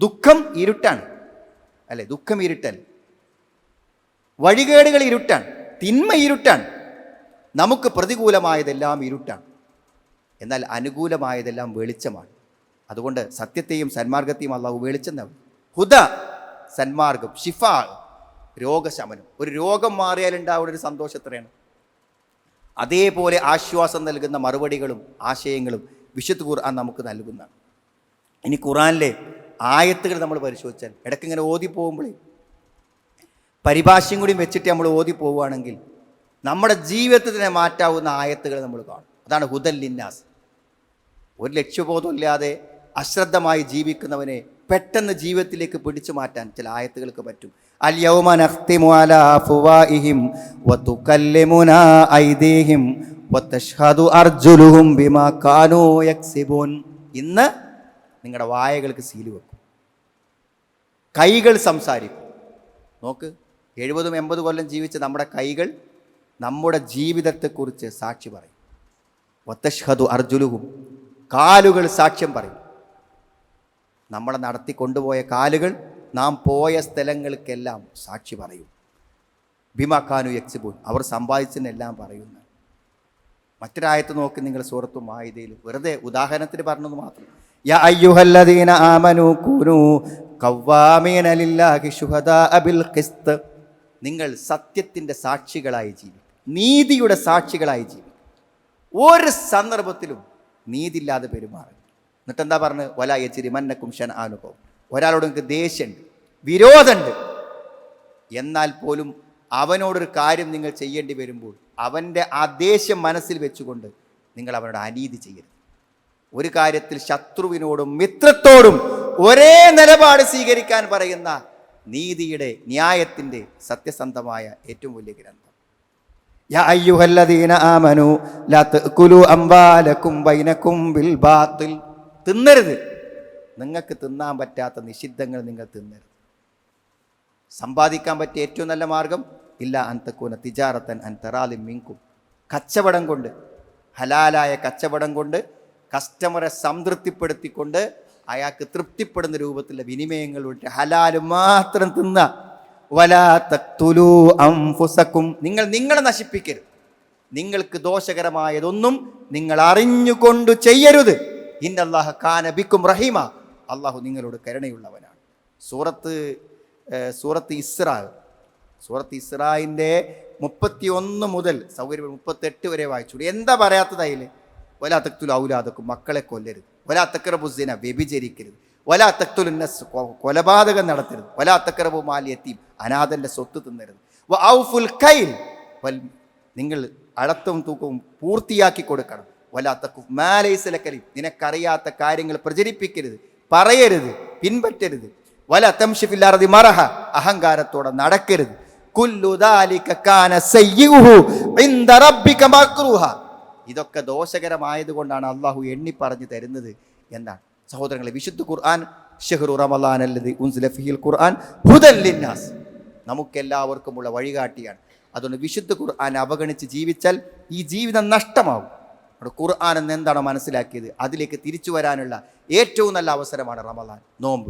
ദുഃഖം ഇരുട്ടാണ് അല്ലേ? ദുഃഖം ഇരുട്ടല്ല. വഴികേടുകൾ ഇരുട്ടാണ്, തിന്മ ഇരുട്ടാണ്. നമുക്ക് പ്രതികൂലമായതെല്ലാം ഇരുട്ടാണ്, എന്നാൽ അനുകൂലമായതെല്ലാം വെളിച്ചമാണ്. അതുകൊണ്ട് സത്യത്തെയും സന്മാർഗത്തെയും അള്ളാഹു വെളിച്ചം നൽകും. ഹുദ സന്മാർഗം, ഷിഫാ രോഗശമനം. ഒരു രോഗം മാറിയാലുണ്ടാവുന്ന ഒരു സന്തോഷം എത്രയാണ്. അതേപോലെ ആശ്വാസം നൽകുന്ന മറുപടികളും ആശയങ്ങളും വിശുദ്ധ ഖുർആൻ നമുക്ക് നൽകുന്നതാണ്. ഇനി ഖുർആനിലെ ആയത്തുകൾ നമ്മൾ പരിശോധിച്ചാൽ, ഇടയ്ക്കിങ്ങനെ ഓതി പോകുമ്പോഴേ പരിഭാഷയും കൂടി വെച്ചിട്ട് നമ്മൾ ഓതി പോവുകയാണെങ്കിൽ നമ്മുടെ ജീവിതത്തിൽ തന്നെ മാറ്റാവുന്ന ആയത്തുകൾ നമ്മൾ കാണും. അതാണ് ഹുദൽ ലിന്നാസ്. ഒരു ലക്ഷ്യബോധമില്ലാതെ അശ്രദ്ധമായി ജീവിക്കുന്നവനെ പെട്ടെന്ന് ജീവിതത്തിലേക്ക് പിടിച്ചു മാറ്റാൻ ചില ആയത്തുകൾക്ക് പറ്റും. അൽ യൗമ നഖ്തിമു അലാ അഫ്വാഹിഹിം വതുകല്ലിമുനാ ഐദീഹിം വതഷ്ഹദു അർജുലുഹും ബിമാ കാനൂ യക്സിബൂൻ. ഇന്ന് നിങ്ങളുടെ വായകൾക്ക് സീല് വെക്കും, കൈകൾ സംസാരിക്കും. നോക്ക്, 70-80 കൊല്ലം ജീവിച്ച നമ്മുടെ കൈകൾ നമ്മുടെ ജീവിതത്തെക്കുറിച്ച് സാക്ഷി പറയും. വതഷ്ഹദു അർജുലുഹും, കാലുകൾ സാക്ഷ്യം പറയും. നമ്മളെ നടത്തിക്കൊണ്ടുപോയ കാലുകൾ നാം പോയ സ്ഥലങ്ങൾക്കെല്ലാം സാക്ഷി പറയും. ബിമാ കാനൂ യക്സിബൂൻ, അവർ സമ്പാദിച്ചതിനെല്ലാം പറയുന്നു. മറ്റൊരായത്ത് നോക്കി നിങ്ങൾ സൂറത്തു മാഇദയിൽ, വെറുതെ ഉദാഹരണത്തിന് പറഞ്ഞത് മാത്രം. യാ അയ്യുഹല്ലദീന ആമനൂ കൂനൂ ഖവ്വാമീന ലില്ലാഹി ശുഹദാഅ ബിൽ ഖിസ്ത്, നിങ്ങൾ സത്യത്തിൻ്റെ സാക്ഷികളായി ജീവിക്കും, നീതിയുടെ സാക്ഷികളായി ജീവിക്കും. ഒരു സന്ദർഭത്തിലും നീതിയില്ലാതെ പെരുമാറും. എന്നിട്ടെന്താ പറഞ്ഞ്, വലാ യജ്രിമന്നകും ശനആനു ഖൗം, ഒരാളോട് നിങ്ങൾക്ക് ദേഷ്യമുണ്ട്, വിരോധമുണ്ട്, എന്നാൽ പോലും അവനോടൊരു കാര്യം നിങ്ങൾ ചെയ്യേണ്ടി വരുമ്പോൾ അവൻ്റെ ആ ദേഷ്യം മനസ്സിൽ വെച്ചുകൊണ്ട് നിങ്ങൾ അവനോട് അനീതി ചെയ്യരുത്. ഒരു കാര്യത്തിൽ ശത്രുവിനോടും മിത്രത്തോടും ഒരേ നിലപാട് സ്വീകരിക്കാൻ പറയുന്ന നീതിയുടെ, ന്യായത്തിൻ്റെ സത്യസന്ധമായ ഏറ്റവും വലിയ ഗ്രന്ഥം. യാ അയ്യുഹല്ലദീന ആമനൂ ലാ തഅകുലു അംവാലകും ബൈനകും ബിൽ ബാത്തിൽ, തിന്നരുത്, നിങ്ങൾക്ക് തിന്നാൻ പറ്റാത്ത നിഷിദ്ധങ്ങൾ നിങ്ങൾ തിന്നരുത്. സമ്പാദിക്കാൻ പറ്റിയ ഏറ്റവും നല്ല മാർഗം ഇല്ല അൻ തകൂന തിജാറത്തൻ അൻ തറാലിൻ മിൻകും, കച്ചവടം കൊണ്ട്, ഹലാലായ കച്ചവടം കൊണ്ട് കസ്റ്റമറെ സംതൃപ്തിപ്പെടുത്തിക്കൊണ്ട് അയാൾക്ക് തൃപ്തിപ്പെടുന്ന രൂപത്തിലുള്ള വിനിമയങ്ങൾ വിട്ട് ഹലാല് മാത്രം തിന്ന. വലാ തഖ്തുലൂ അൻഫുസകും, നിങ്ങൾ നിങ്ങളെ നശിപ്പിക്കരുത്, നിങ്ങൾക്ക് ദോഷകരമായതൊന്നും നിങ്ങൾ അറിഞ്ഞുകൊണ്ട് ചെയ്യരുത്. ഇന്നല്ലാഹ കാന ബിക്കും റഹീമ, അള്ളാഹു നിങ്ങളോട് കരുണയുള്ളവനാണ്. സൂറത്ത് ഇസ്രായിൻ്റെ 31 മുതൽ സൗകര്യം 38 വരെ വായിച്ചു. എന്താ പറയാത്തതായില്ലേ? വലാ തഖ്തുലു ഔലാദക്കും, മക്കളെ കൊല്ലരുത്. വലാ തഖ്റബു സിന, വ്യഭിചരിക്കരുത്. വലാ തഖ്തുലു നഫ്സ്, കൊലപാതകം നടത്തരുത്. വലാ തഖ്റബു മാൽ യതീം, അനാഥന്റെ സ്വത്ത് തിന്നരുത്. വ ഔഫുൽ കൈൽ, നിങ്ങൾ അളത്തും തൂക്കവും പൂർത്തിയാക്കി കൊടുക്കണം. വലാ തഖുഫ് മാ ലൈസ ലക ബിഹി, നിനക്കറിയാത്ത കാര്യങ്ങൾ പ്രചരിപ്പിക്കരുത്, പറയരുത്, പിൻപറ്റരുത്. വലാ തംശി ഫിൽ അർദി മറഹ, അഹങ്കാരത്തോടെ നടക്കരുത്. കുല്ലു ദാലിക കാന സയ്യിഉഹു ഇൻദ റബ്ബിക മക്റൂഹ, ഇതൊക്കെ ദോഷകരമായതുകൊണ്ടാണ് അള്ളാഹു എണ്ണി പറഞ്ഞു തരുന്നത് എന്നാണ്. സഹോദരങ്ങളെ, വിശുദ്ധ ഖുർആൻ ഷഹ്റു റമളാൻ അല്ലദി ഉൻസില ഫീഹിൽ ഖുർആൻ ഹുദൽ ലിന്നാസ്, നമുക്കെല്ലാവർക്കുമുള്ള വഴികാട്ടിയാണ്. അതുകൊണ്ട് വിശുദ്ധ ഖുർആൻ അവഗണിച്ച് ജീവിച്ചാൽ ഈ ജീവിതം നഷ്ടമാവും. ഖുർആൻ എന്ന് എന്താണോ മനസ്സിലാക്കിയത് അതിലേക്ക് തിരിച്ചു വരാനുള്ള ഏറ്റവും നല്ല അവസരമാണ് റമളാൻ, നോമ്പ്.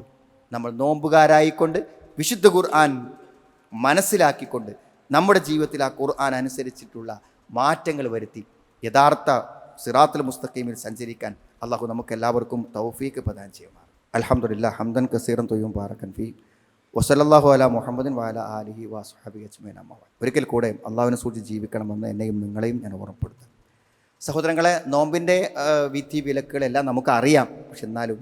നമ്മൾ നോമ്പുകാരായിക്കൊണ്ട് വിശുദ്ധ ഖുർആൻ മനസ്സിലാക്കിക്കൊണ്ട് നമ്മുടെ ജീവിതത്തിൽ ആ ഖുർആൻ അനുസരിച്ചിട്ടുള്ള മാറ്റങ്ങൾ വരുത്തി യഥാർത്ഥ സിറാത്തുൽ മുസ്തഖീമിൽ സഞ്ചരിക്കാൻ അള്ളാഹു നമുക്ക് എല്ലാവർക്കും തൗഫീക്ക് പ്രദാനം ചെയ്യുമാറാകട്ടെ. അൽഹംദുലില്ലാഹ് ഹംദൻ കസീറൻ ത്വയ്യിബൻ ബാറകൻ ഫീ വസല്ലല്ലാഹു അലാ മുഹമ്മദിൻ വഅലാ ആലിഹി വസ്ഹബിഹി അജ്മഈൻ. അമ്മാ ബഅദ്. ഒരിക്കൽ കൂടെ അള്ളാഹുവിനെ സൂക്ഷിച്ച് ജീവിക്കണമെന്ന് എന്നെയും നിങ്ങളെയും ഞാൻ ഓർമ്മപ്പെടുത്തുന്നു. സഹോദരങ്ങളെ, നോമ്പിൻ്റെ വിധി വിലക്കുകളെല്ലാം നമുക്കറിയാം. പക്ഷെ എന്നാലും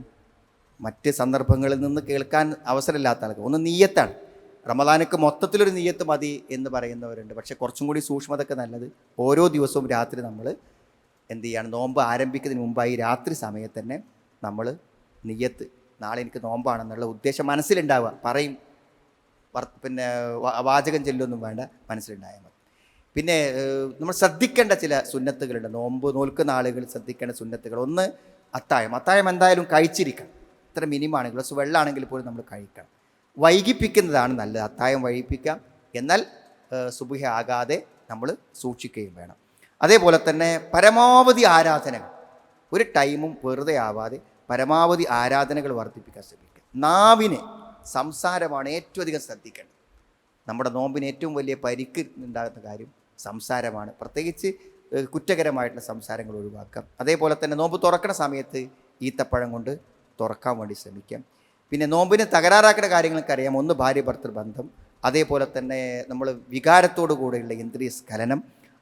മറ്റ് സന്ദർഭങ്ങളിൽ നിന്ന് കേൾക്കാൻ അവസരമില്ലാത്ത ആൾക്ക് ഒന്ന് നീയത്താണ്. റമദാനക്ക് മൊത്തത്തിലൊരു നീയത്ത് മതി എന്ന് പറയുന്നവരുണ്ട്. പക്ഷേ കുറച്ചും കൂടി സൂക്ഷ്മതൊക്കെ നല്ലത് ഓരോ ദിവസവും രാത്രി നമ്മൾ എന്ത് ചെയ്യാണ്, നോമ്പ് ആരംഭിക്കുന്നതിന് മുമ്പായി രാത്രി സമയത്ത് തന്നെ നമ്മൾ നിയ്യത്ത്, നാളെ എനിക്ക് നോമ്പാണെന്നുള്ള ഉദ്ദേശം മനസ്സിലുണ്ടാവുക. പറയും പിന്നെ വാചകം ചൊല്ലൊന്നും വേണ്ട, മനസ്സിലുണ്ടായാൽ മതി. പിന്നെ നമ്മൾ ശ്രദ്ധിക്കേണ്ട ചില സുന്നത്തുകളുണ്ട്. നോമ്പ് നോൽക്കുന്ന ആളുകൾ ശ്രദ്ധിക്കേണ്ട സുന്നത്തുകൾ. ഒന്ന്, അത്തായം എന്തായാലും കഴിച്ചിരിക്കണം. ഇത്ര മിനിമമാണ്, ഗ്ലാസ് വെള്ളമാണെങ്കിൽ പോലും നമ്മൾ കഴിക്കണം. വൈകിപ്പിക്കുന്നതാണ് നല്ലത്. അത്തായം വൈകിപ്പിക്കാം, എന്നാൽ സുബഹി ആകാതെ നമ്മൾ സൂക്ഷിക്കുകയും വേണം. അതേപോലെ തന്നെ പരമാവധി ആരാധനകൾ, ഒരു ടൈമും വെറുതെ ആവാതെ പരമാവധി ആരാധനകൾ വർദ്ധിപ്പിക്കാൻ ശ്രമിക്കുക. നാവിനെ, സംസാരമാണ് ഏറ്റവും അധികം ശ്രദ്ധിക്കേണ്ടത്. നമ്മുടെ നോമ്പിന് ഏറ്റവും വലിയ പരിക്ക് ഉണ്ടാകുന്ന കാര്യം സംസാരമാണ്. പ്രത്യേകിച്ച് കുറ്റകരമായിട്ടുള്ള സംസാരങ്ങൾ ഒഴിവാക്കാം. അതേപോലെ തന്നെ നോമ്പ് തുറക്കുന്ന സമയത്ത് ഈത്തപ്പഴം കൊണ്ട് തുറക്കാൻ വേണ്ടി ശ്രമിക്കാം. പിന്നെ നോമ്പിന് തകരാറാക്കുന്ന കാര്യങ്ങളൊക്കെ അറിയാം. ഒന്ന്, ഭാര്യ ഭർത്തൃ ബന്ധം, അതേപോലെ തന്നെ നമ്മൾ വികാരത്തോടു കൂടെയുള്ള ഇന്ദ്രിയ സ്ഖലനം,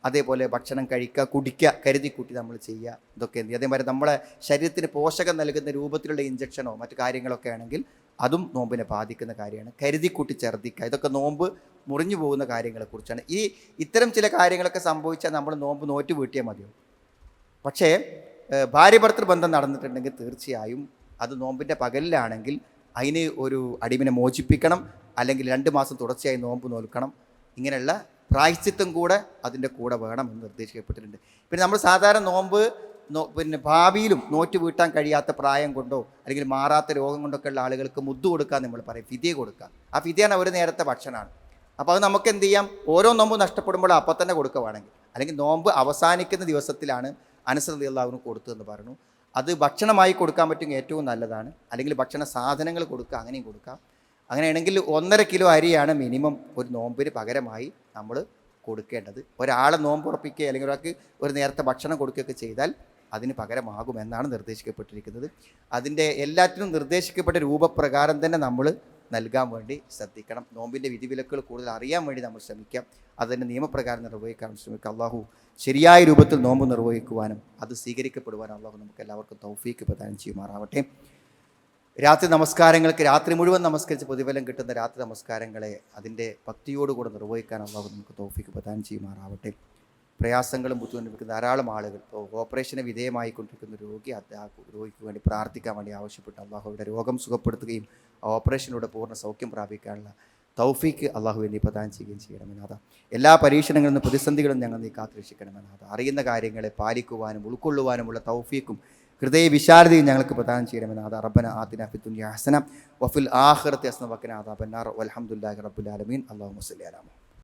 അതേപോലെ ഭക്ഷണം കഴിക്കുക, കുടിക്കുക, കരുതി കൂട്ടി നമ്മൾ ചെയ്യുക, ഇതൊക്കെ എന്ത് ചെയ്യും. അതേമാതിരി നമ്മളെ ശരീരത്തിന് പോഷകം നൽകുന്ന രൂപത്തിലുള്ള ഇഞ്ചക്ഷനോ മറ്റു കാര്യങ്ങളൊക്കെ ആണെങ്കിൽ അതും നോമ്പിനെ ബാധിക്കുന്ന കാര്യമാണ്. കരുതി കൂട്ടി ഛർദ്ദിക്കുക, ഇതൊക്കെ നോമ്പ് മുറിഞ്ഞു പോകുന്ന കാര്യങ്ങളെക്കുറിച്ചാണ്. ഇത്തരം ചില കാര്യങ്ങളൊക്കെ സംഭവിച്ചാൽ നമ്മൾ നോമ്പ് നോറ്റ് വീട്ടിയാൽ മതിയോ. പക്ഷേ ഭാര്യ ഭർത്തൃ ബന്ധം നടന്നിട്ടുണ്ടെങ്കിൽ തീർച്ചയായും അത് നോമ്പിൻ്റെ പകലിലാണെങ്കിൽ അതിന് ഒരു അടിമനെ മോചിപ്പിക്കണം, അല്ലെങ്കിൽ 2 മാസം തുടർച്ചയായി നോമ്പ് നോൽക്കണം. ഇങ്ങനെയുള്ള പ്രായശ്ചിത്തം കൂടെ അതിൻ്റെ കൂടെ വേണമെന്ന് നിർദ്ദേശിക്കപ്പെട്ടിട്ടുണ്ട്. പിന്നെ നമ്മൾ സാധാരണ നോമ്പ് പിന്നെ ഭാവിയിലും നോറ്റ് വീട്ടാൻ കഴിയാത്ത പ്രായം കൊണ്ടോ അല്ലെങ്കിൽ മാറാത്ത രോഗം കൊണ്ടൊക്കെ ഉള്ള ആളുകൾക്ക് മുദ്ദ് കൊടുക്കാൻ നമ്മൾ പറയും, ഫിദിയ കൊടുക്കുക. ആ ഫിദിയാണ് ഒരു നേരത്തെ ഭക്ഷണമാണ്. അപ്പോൾ അത് നമുക്ക് എന്ത് ചെയ്യാം, ഓരോ നോമ്പ് നഷ്ടപ്പെടുമ്പോൾ അപ്പം തന്നെ കൊടുക്കുകയാണെങ്കിൽ, അല്ലെങ്കിൽ നോമ്പ് അവസാനിക്കുന്ന ദിവസത്തിലാണ് അനസ് റളിയല്ലാഹു കൊടുത്തതെന്ന് പറഞ്ഞു. അത് ഭക്ഷണമായി കൊടുക്കാൻ പറ്റുമെങ്കിൽ ഏറ്റവും നല്ലതാണ്. അല്ലെങ്കിൽ ഭക്ഷണ സാധനങ്ങൾ കൊടുക്കുക, അങ്ങനെയും കൊടുക്കാം. അങ്ങനെയാണെങ്കിൽ 1.5 കിലോ അരിയാണ് മിനിമം ഒരു നോമ്പിന് പകരമായി നമ്മൾ കൊടുക്കേണ്ടത്. ഒരാളെ നോമ്പ് ഉറപ്പിക്കുക അല്ലെങ്കിൽ ഒരാൾക്ക് ഒരു നേരത്തെ ഭക്ഷണം കൊടുക്കുകയൊക്കെ ചെയ്താൽ അതിന് പകരമാകുമെന്നാണ് നിർദ്ദേശിക്കപ്പെട്ടിരിക്കുന്നത്. അതിൻ്റെ എല്ലാറ്റിനും നിർദ്ദേശിക്കപ്പെട്ട രൂപപ്രകാരം തന്നെ നമ്മൾ നൽകാൻ വേണ്ടി ശ്രദ്ധിക്കണം. നോമ്പിൻ്റെ വിധിവിലക്കുകൾ കൂടുതൽ അറിയാൻ വേണ്ടി നമ്മൾ ശ്രമിക്കാം. അതിൻ്റെ നിയമപ്രകാരം നിർവഹിക്കാൻ ശ്രമിക്കാം. അള്ളാഹു ശരിയായ രൂപത്തിൽ നോമ്പ് നിർവഹിക്കുവാനും അത് സ്വീകരിക്കപ്പെടുവാനും അള്ളാഹു നമുക്ക് എല്ലാവർക്കും തൗഫീക്ക് പ്രദാനം ചെയ്യുമാറാവട്ടെ. രാത്രി നമസ്കാരങ്ങൾക്ക് രാത്രി മുഴുവൻ നമസ്കരിച്ച് പ്രതിഫലം കിട്ടുന്ന രാത്രി നമസ്കാരങ്ങളെ അതിൻ്റെ ഭക്തിയോടുകൂടെ നിർവഹിക്കാൻ അള്ളാഹു നമുക്ക് തൗഫീക്ക് പ്രദാനം ചെയ്യുമാറാവട്ടെ. പ്രയാസങ്ങളും ബുദ്ധിമുട്ടിക്കുന്ന ധാരാളം ആളുകൾ, ഇപ്പോൾ ഓപ്പറേഷന് വിധേയമായിക്കൊണ്ടിരിക്കുന്ന രോഗിക്ക് വേണ്ടി പ്രാർത്ഥിക്കാൻ വേണ്ടി ആവശ്യപ്പെട്ട് അള്ളാഹുവിടെ രോഗം സുഖപ്പെടുത്തുകയും ആ ഓപ്പറേഷനിലൂടെ പൂർണ്ണ സൗഖ്യം പ്രാപിക്കാനുള്ള തൗഫീക്ക് അള്ളാഹു നീ പ്രദാനം ചെയ്യുകയും ചെയ്യണമെന്നാഥ. എല്ലാ പരീക്ഷണങ്ങളിൽ നിന്ന് പ്രതിസന്ധികളും ഞങ്ങൾ നീ കാത്തുരക്ഷിക്കണമെന്നാഥ. അറിയുന്ന കാര്യങ്ങളെ പാലിക്കുവാനും ഉൾക്കൊള്ളുവാനുമുള്ള തൗഫീക്കും ഹൃദയ വിശാലതയും ഞങ്ങൾക്ക് പ്രദാനം ചെയ്യണമെന്നാഥ. റബ്ബന ആതിനാ ഫിദ്ദുനിയ ഹസന വഫിൽ ആഖിറതി ഹസന വഖിനാ അദാബന്നാർ വൽഹംദുലില്ലാഹി റബ്ബിൽ ആലമീൻ. അല്ലാഹുമ്മ സ്വല്ലി അലാ മുഹമ്മദ്.